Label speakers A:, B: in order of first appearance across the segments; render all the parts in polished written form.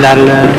A: dal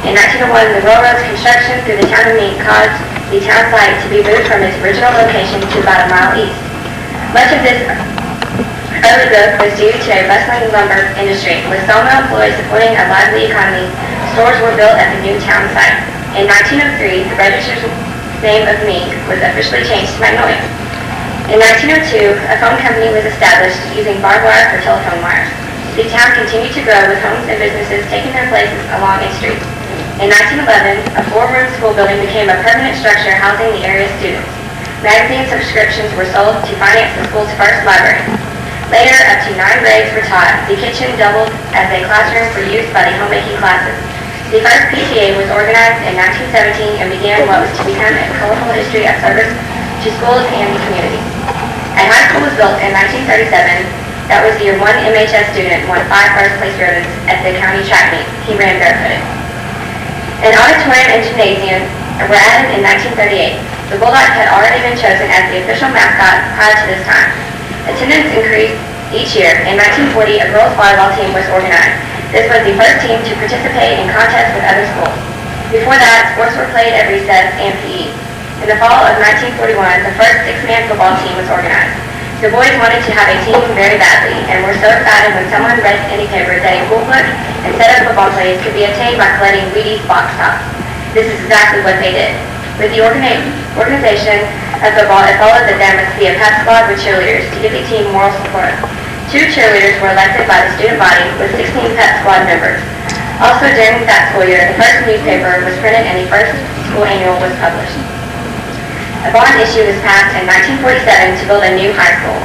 B: In 1901, the railroad's construction through the town of Meade caused the town site to be moved from its original location to about a mile east. Much of this Early growth was due to a bustling lumber industry, with sawmill employees supporting a lively economy. Stores were built at the new town site. In 1903, the registered name of Mink was officially changed to Magnolia. In 1902, a phone company was established using barbed wire for telephone wires. The town continued to grow, with homes and businesses taking their places along its streets. In 1911, a 4-room school building became a permanent structure housing the area's students. Magazine subscriptions were sold to finance the school's first library. Later, up to 9 grades were taught. The kitchen doubled as a classroom for use by the homemaking classes. The first PTA was organized in 1917 and began what was to become a colorful history of service to schools and the community. A high school was built in 1937. That was the year one MHS student won 5 first-place ribbons at the county track meet. He ran barefooted. An auditorium and gymnasium were added in 1938. The Bulldogs had already been chosen as the official mascot prior to this time. Attendance increased each year. In 1940, a girls' volleyball team was organized. This was the first team to participate in contests with other schools. Before that, sports were played at recess and PE. In the fall of 1941, the first 6-man football team was organized. The boys wanted to have a team very badly and were so excited when someone read in a paper that a rule book and set of football plays could be obtained by collecting Wheaties box tops. This is exactly what they did. With the organization of football, it followed that there must be a pep squad with cheerleaders to give the team moral support. 2 cheerleaders were elected by the student body with 16 pep squad members. Also during that school year, the first newspaper was printed and the first school annual was published. A bond issue was passed in 1947 to build a new high school.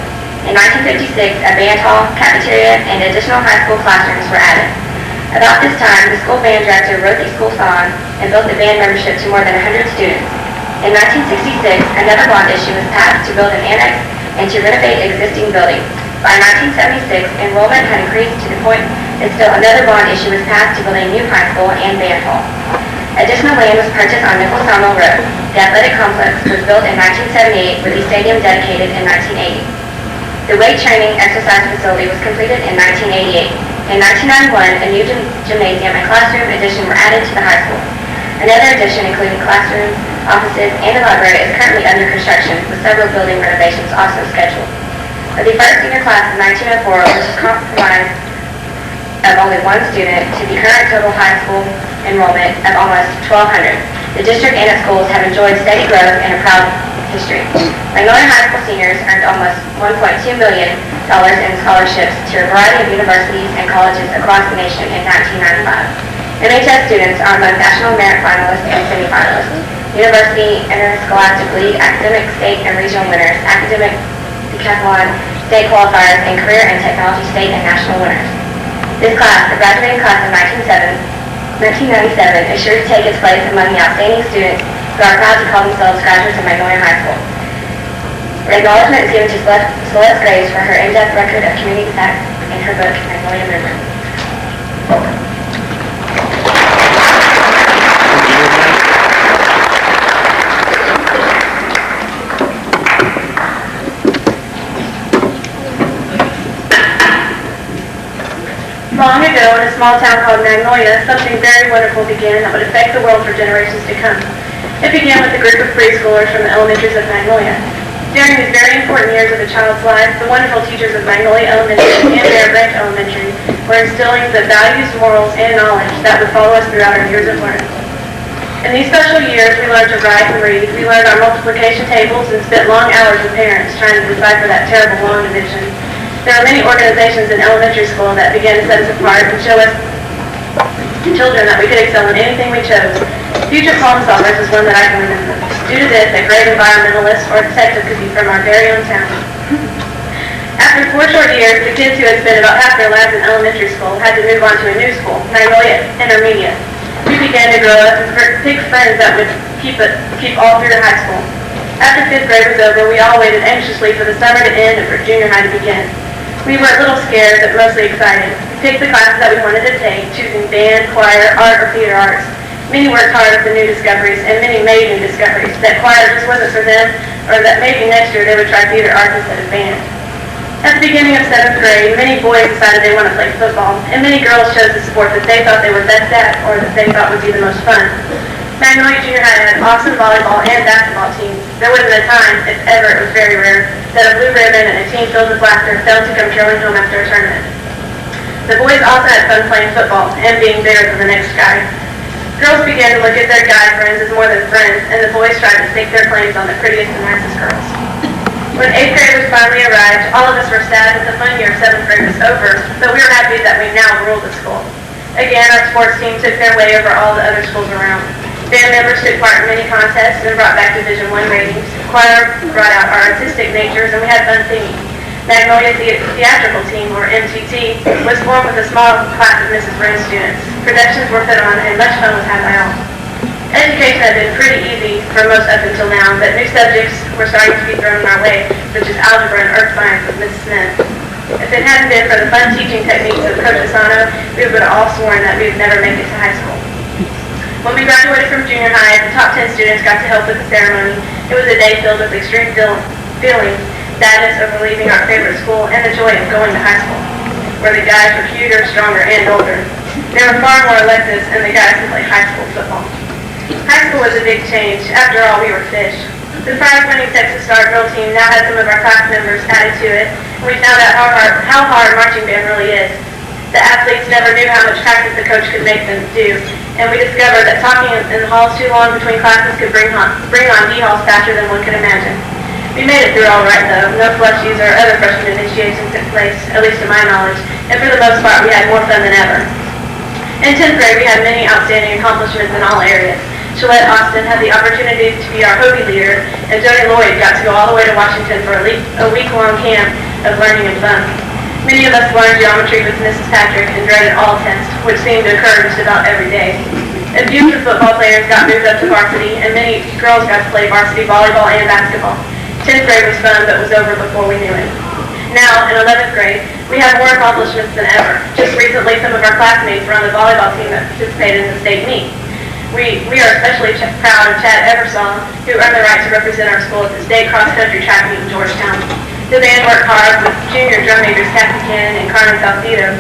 B: In 1956, a band hall, cafeteria, and additional high school classrooms were added. About this time, the school band director wrote the school song and built the band membership to more than 100 students. In 1966, another bond issue was passed to build an annex and to renovate existing buildings. By 1976, enrollment had increased to the point that still another bond issue was passed to build a new high school and band hall. Additional land was purchased on Nichols Sawmill Road. The athletic complex was built in 1978 with the stadium dedicated in 1980. The weight training exercise facility was completed in 1988. In 1991, a new gymnasium and classroom addition were added to the high school. Another addition, including classrooms, offices, and a library, is currently under construction, with several building renovations also scheduled. For the first senior class of 1904, which is comprised of only 1 student, to the current total high school enrollment of almost 1,200. The district and its schools have enjoyed steady growth and a proud history. Magnolia High School seniors earned almost $1.2 million in scholarships to a variety of universities and colleges across the nation in 1995. MHS students are among national merit finalists and semifinalists, university interscholastic league, academic state and regional winners, academic decathlon state qualifiers, and career and technology state and national winners. This class, the graduating class of 1997, is sure to take its place among the outstanding students who are proud to call themselves graduates of Magnolia High School. Acknowledgement is given to Celeste Graves for her in-depth record of community facts in her book, Magnolia Memory.
A: Long ago, in a small town called Magnolia, something very wonderful began that would affect the world for generations to come. It began with a group of preschoolers from the elementaries of Magnolia. During these very important years of a child's life, the wonderful teachers of Magnolia Elementary and Bear Branch Elementary were instilling the values, morals, and knowledge that would follow us throughout our years of learning. In these special years, we learned to write and read. We learned our multiplication tables and spent long hours with parents trying to decipher that terrible long division. There are many organizations in elementary school that began to set us apart and show us children that we could excel in anything we chose. Future Problem Solvers is one that I can remember. Due to this, a great environmentalist or detective could be from our very own town. After 4 short years, the kids who had spent about half their lives in elementary school had to move on to a new school, Magnolia Intermediate. We began to grow up and pick friends that would keep all through high school. After 5th grade was over, we all waited anxiously for the summer to end and for junior high to begin. We were a little scared, but mostly excited. We picked the classes that we wanted to take, choosing band, choir, art, or theater arts. Many worked hard at the new discoveries, and many made new discoveries, that choir just wasn't for them, or that maybe next year they would try theater arts instead of band. At the beginning of 7th grade, many boys decided they wanted to play football, and many girls chose the sport that they thought they were best at, or that they thought would be the most fun. Magnolia Junior High had awesome volleyball and basketball teams. There wasn't a time, if ever, it was very rare, that a blue ribbon and a team filled with laughter failed to come trailing home after a tournament. The boys also had fun playing football and being bigger than the next guy. Girls began to look at their guy friends as more than friends, and the boys tried to stake their claims on the prettiest and nicest girls. When 8th graders finally arrived, all of us were sad that the fun year of 7th grade was over, but we were happy that we now ruled the school. Again, our sports team took their way over all the other schools around. Band members took part in many contests and brought back Division I ratings. Choir brought out our artistic natures, and we had fun singing. Magnolia Theatrical Team, or MTT, was formed with a small class of Mrs. Rose students. Productions were put on, and much fun was had by all. Education had been pretty easy for most up until now, but new subjects were starting to be thrown our way, such as algebra and earth science with Mrs. Smith. If it hadn't been for the fun teaching techniques of Coach Asano, we would have all sworn that we would never make it to high school. When we graduated from junior high, the top 10 students got to help with the ceremony. It was a day filled with extreme feelings, sadness over leaving our favorite school, and the joy of going to high school, where the guys were cuter, stronger, and older. There were far more electives, and the guys could play high school football. High school was a big change. After all, we were fish. The prize-winning Texas Star drill team now had some of our class members added to it, and we found out how hard marching band really is. The athletes never knew how much practice the coach could make them do, and we discovered that talking in the halls too long between classes could bring on D-halls faster than one could imagine. We made it through all right, though. No flushies or other freshman initiations took place, at least to my knowledge, and for the most part, we had more fun than ever. In 10th grade, we had many outstanding accomplishments in all areas. Gillette Austin had the opportunity to be our Hobie leader, and Joni Lloyd got to go all the way to Washington for a week-long camp of learning and fun. Many of us learned geometry with Mrs. Patrick and dreaded all tests, which seemed to occur just about every day. A few of the football players got moved up to varsity, and many girls got to play varsity volleyball and basketball. 10th grade was fun, but was over before we knew it. Now, in 11th grade, we have more accomplishments than ever. Just recently, some of our classmates were on the volleyball team that participated in the state meet. We are especially proud of Chad Eversong, who earned the right to represent our school at the state cross-country track meet in Georgetown. The band worked hard with junior drum majors Kathy Cannon and Carmen Salcido.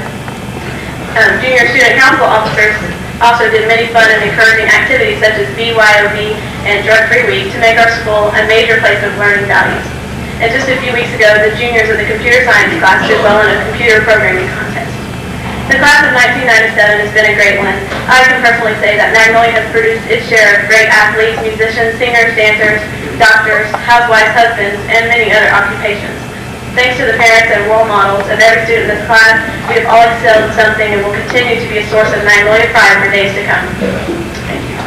A: Junior student council officers also did many fun and encouraging activities such as BYOB and Drug Free Week to make our school a major place of learning values. And just a few weeks ago, the juniors of the computer science class did well in a computer programming contest. The class of 1997 has been a great one. I can personally say that Magnolia has produced its share of great athletes, musicians, singers, dancers, doctors, housewives, husbands, and many other occupations. Thanks to the parents and role models of every student in this class, we have all excelled in something and will continue to be a source of Magnolia pride for days to come. Thank you.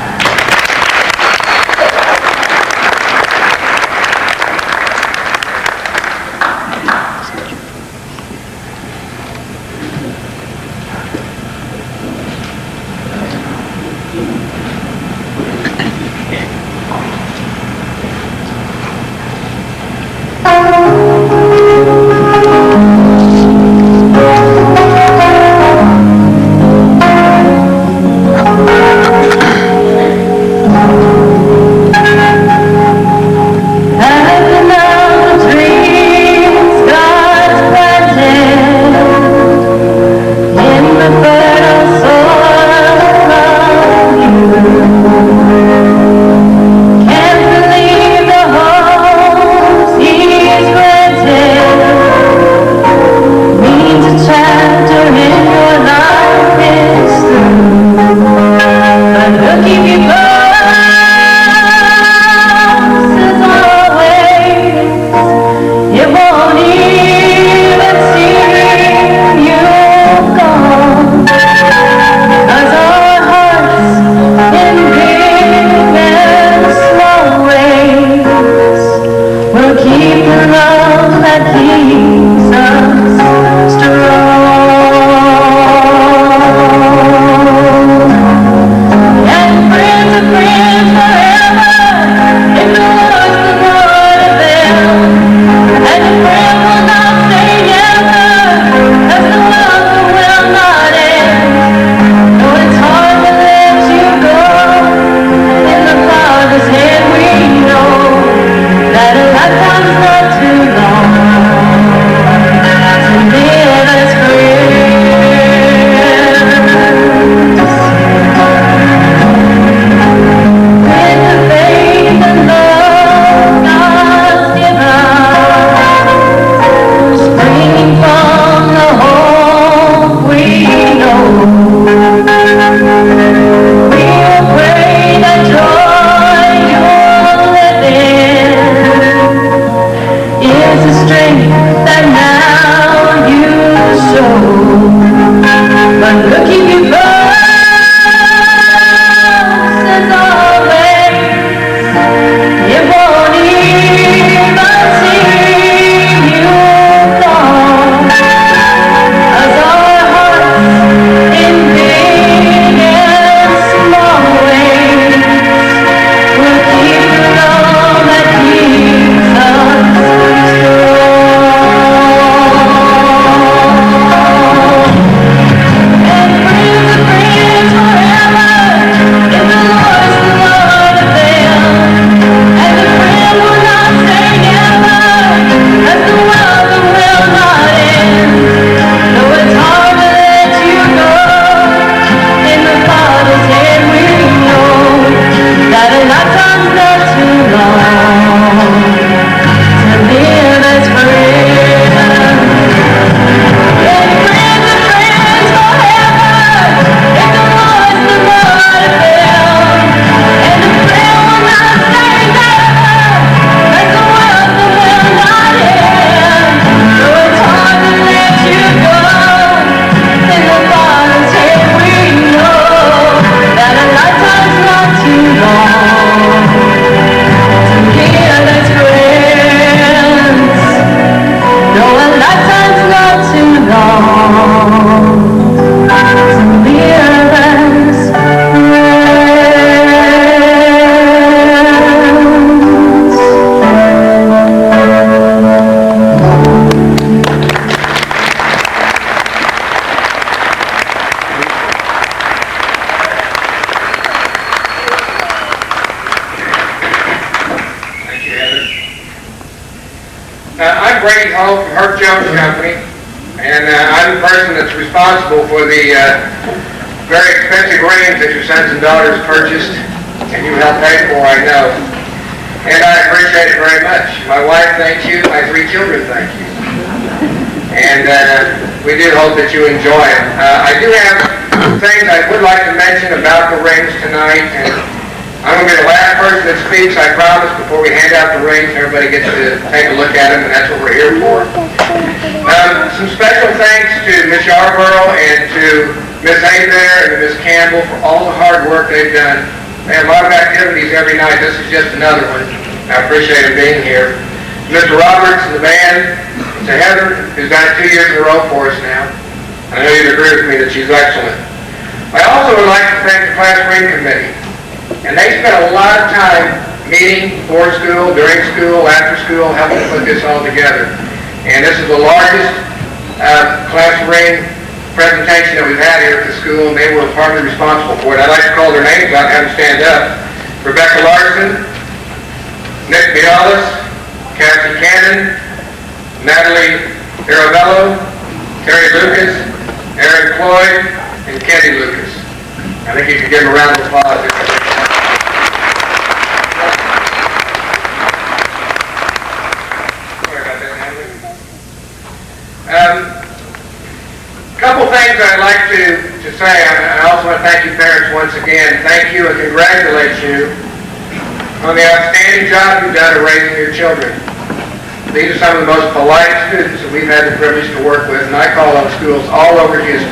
C: call from Herc Jones Company, and I'm the person that's responsible for the very expensive rings that your sons and daughters purchased, and you helped pay for, I know. And I appreciate it very much. My wife thanks you, my 3 children thank you. And we do hope that you enjoy them. I do have things I would like to mention about the rings tonight, and I'm going to be the last person that speaks, I promise, before we hand out the rings. Everybody gets to take a look at them, and that's what we're here for. Some special thanks to Miss Yarborough and to Miss Abear and Miss Campbell for all the hard work they've done. They have a lot of activities every night. This is just another one. I appreciate them being here. Mr. Roberts and the band, to Heather, who's done it 2 years in a row for us now. I know you'd agree with me that she's excellent. I also would like to thank the class ring committee. And they spent a lot of time meeting before school, during school, after school, helping put this all together. And this is the largest class ring presentation that we've had here at the school, and they were partly responsible for it. I'd like to call their names out and have them stand up. Rebecca Larson, Nick Bialis, Cassie Cannon, Natalie Arabello, Terry Lucas, Aaron Cloyd, and Kenny Lucas. I think you can give them a round of applause. Couple things I'd like to say. I also want to thank you parents once again. Thank you and congratulate you on the outstanding job you've done of raising your children. These are some of the most polite students that we've had the privilege to work with, and I call on schools all over Houston.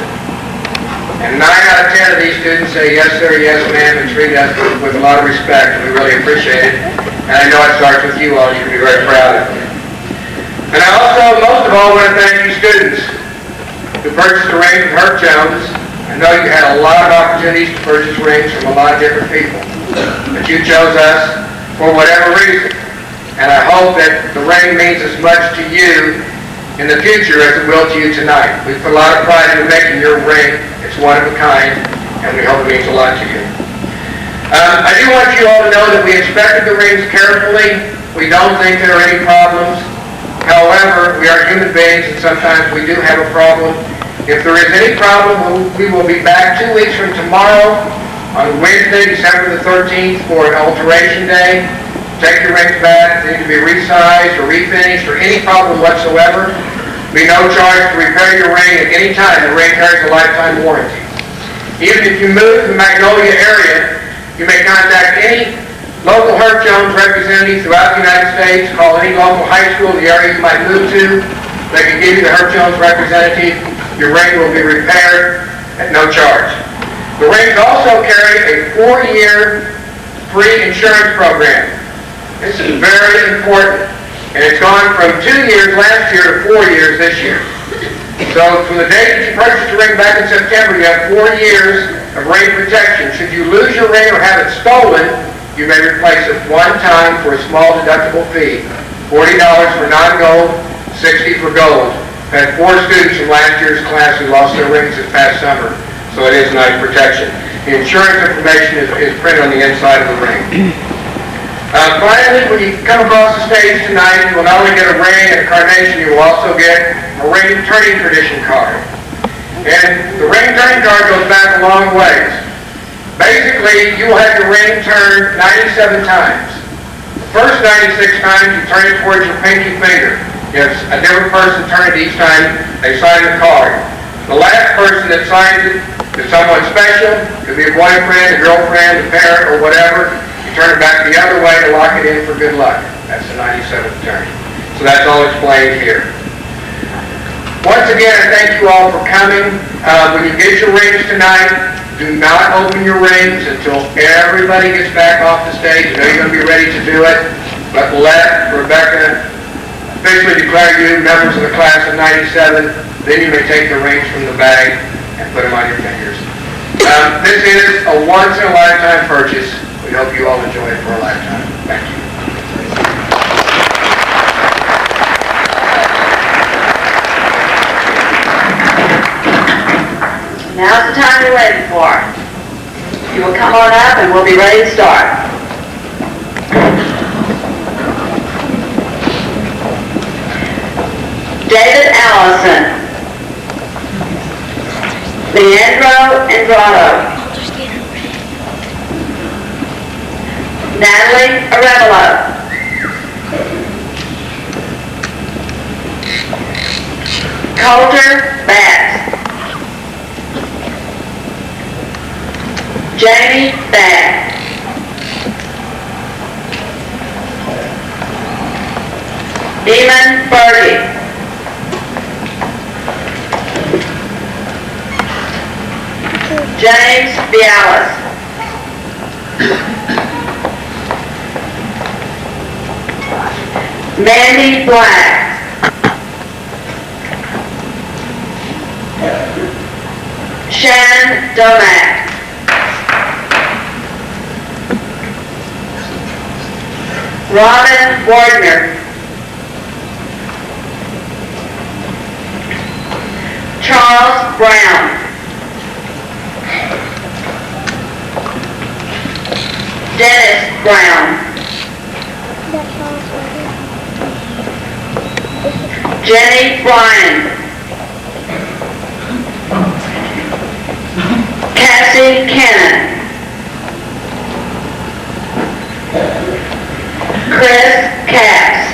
C: And 9 out of 10 of these students say yes sir, yes ma'am, and treat us with a lot of respect, and we really appreciate it. And I know it starts with you all. You can be very proud of it. And I also, most of all, want to thank you students who purchased a ring from Herc Jones. I know you had a lot of opportunities to purchase rings from a lot of different people, but you chose us for whatever reason. And I hope that the ring means as much to you in the future as it will to you tonight. We put a lot of pride into making your ring. It's one of a kind, and we hope it means a lot to you. I do want you all to know that we inspected the rings carefully. We don't think there are any problems. However, we are human beings, and sometimes we do have a problem. If there is any problem, we will be back 2 weeks from tomorrow on Wednesday, December the 13th for an alteration day. Take your rings back. They need to be resized or refinished or any problem whatsoever. Be no charge to repair your ring at any time. The ring carries a lifetime warranty. Even if you move to the Magnolia area, you may contact any local Herc Jones representative throughout the United States. Call any local high school in the area you might move to. They can give you the Herc Jones representative. Your ring will be repaired at no charge. The rings also carry a 4-year free insurance program. This is very important. And it's gone from 2 years last year to 4 years this year. So from the date that you purchased the ring back in September, you have 4 years of ring protection. Should you lose your ring or have it stolen, you may replace it one time for a small deductible fee. $40 for non-gold, $60 for gold. I had 4 students from last year's class who lost their rings this past summer, so it is nice protection. The insurance information is printed on the inside of the ring. Finally, when you come across the stage tonight, you will not only get a ring and a carnation, you will also get a ring turning tradition card. And the ring turning card goes back a long ways. Basically, you will have your ring turned 97 times. The first 96 times, you turn it towards your pinky finger. You have a different person turn it each time they sign the card. The last person that signs it is someone special. It could be a boyfriend, a girlfriend, a parent, or whatever. You turn it back the other way to lock it in for good luck. That's the 97th turn. So that's all explained here. Once again, I thank you all for coming. When you get your rings tonight, do not open your rings until everybody gets back off the stage. I know you're going to be ready to do it, but let Rebecca officially declare you members of the class of 97. Then you may take the rings from the bag and put them on your fingers. This is a once-in-a-lifetime purchase. We hope you all enjoy it for a lifetime. Thank you.
D: Now's the time we're waiting for. You will come on up and we'll be ready to start. Allison. Leandro Andrado. Natalie Arevalo. Coulter Bass. Jamie Bass. Eamon Berge. James Bialis. Mandy Black. Shannon Domack. Robin Wardner. Charles Brown. Dennis Brown. Jenny Bryan. Cassie Cannon. Chris Cass.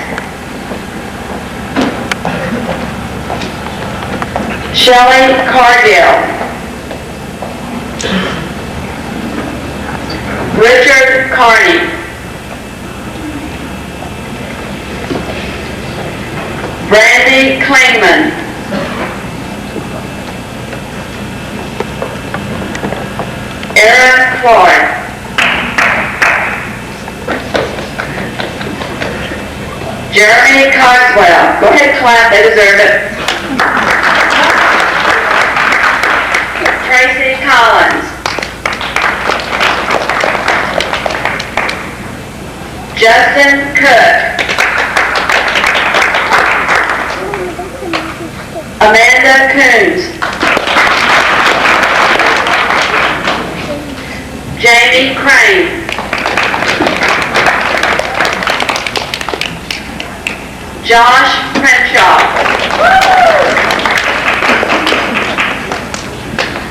D: Shelley Cargill. Richard Carney. Brandy Klingman. Aaron Floyd. Jeremy Cogswell. Go ahead, clap, they deserve it. Tracy Collins. Justin Cook. Amanda Coons. Jamie Crane. Josh Crenshaw.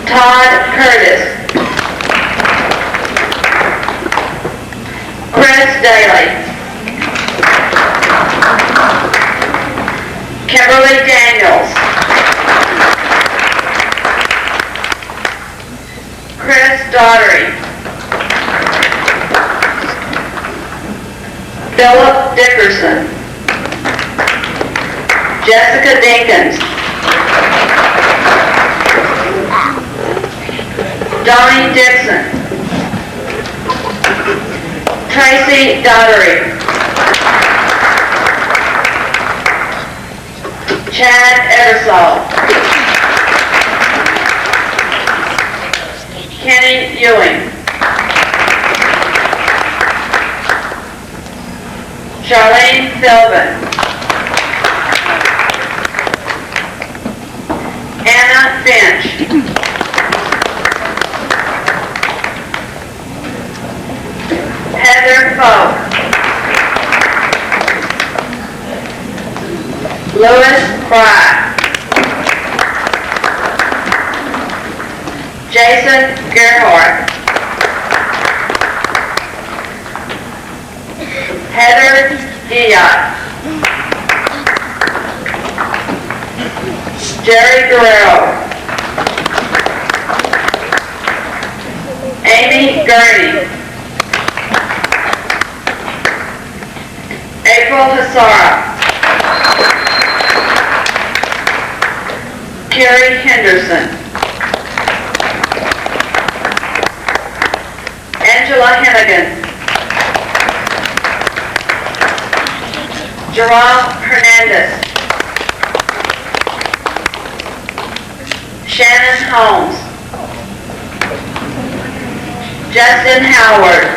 D: Todd Curtis. Chris Daly. Kimberly Daniels. Chris Daughtery. Philip Dickerson. Jessica Dinkins. Donnie Dixon. Tracy Daughtery. Chad Eversole. Kenny Ewing. Charlene Philbin. Anna Finch. Heather Folk. Louis Fry. Jason Gerhardt. Heather Diot. Jerry Guerrero. Amy Gurney. April Hassara. Carrie Henderson. Angela Hennigan. Jerome Hernandez. Shannon Holmes. Justin Howard.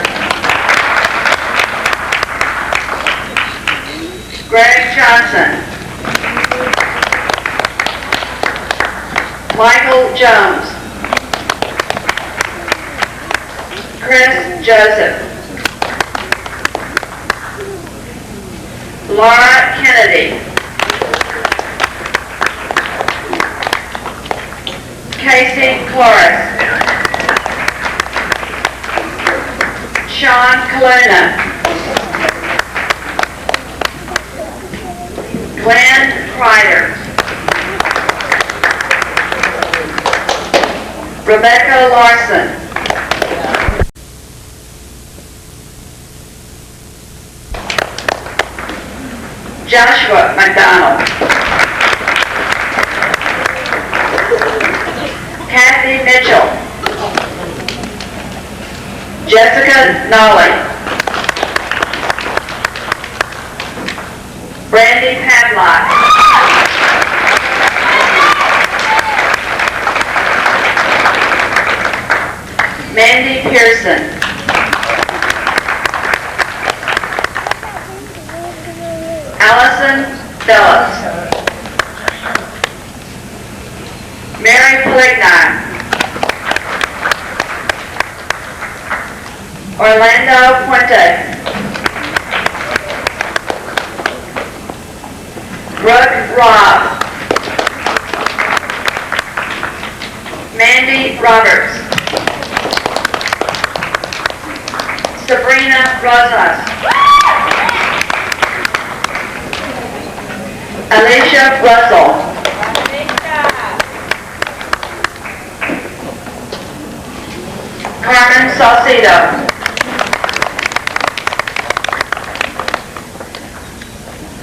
D: Greg Johnson. Michael Jones. Chris Joseph. Laura Kennedy. Casey Flores. Sean Kaluna. Glenn Kreider. Rebecca Larson. Joshua McDonald. Kathy Mitchell. Jessica Nolly. Brandy Pavlock. Mandy Pearson. Allison Phillips. Mary Poligny. Orlando Puente. Brooke Robb. Mandy Roberts. Sabrina Rosas. Alicia Russell. Carmen Saucedo.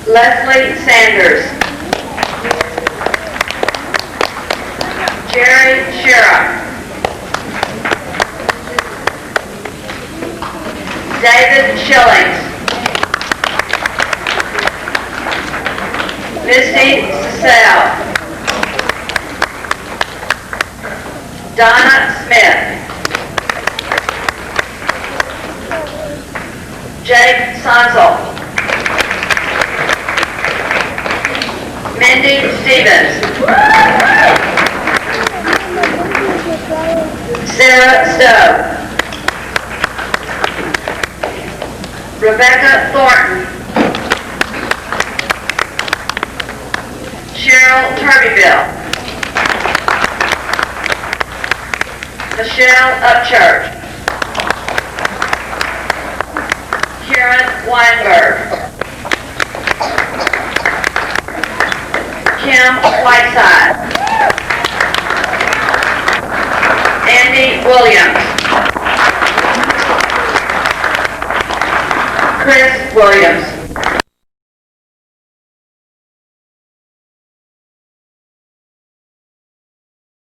D: Leslie Sanders. Jerry Shira. David Schillings. Misty Cecile. Donna Smith. Jake Sonsel. Mindy Stevens. Sarah Stowe. Rebecca Thornton. Cheryl Turbyville. Michelle Upchurch. Karen Weinberg. Kim Whiteside. Andy Williams. Chris Williams.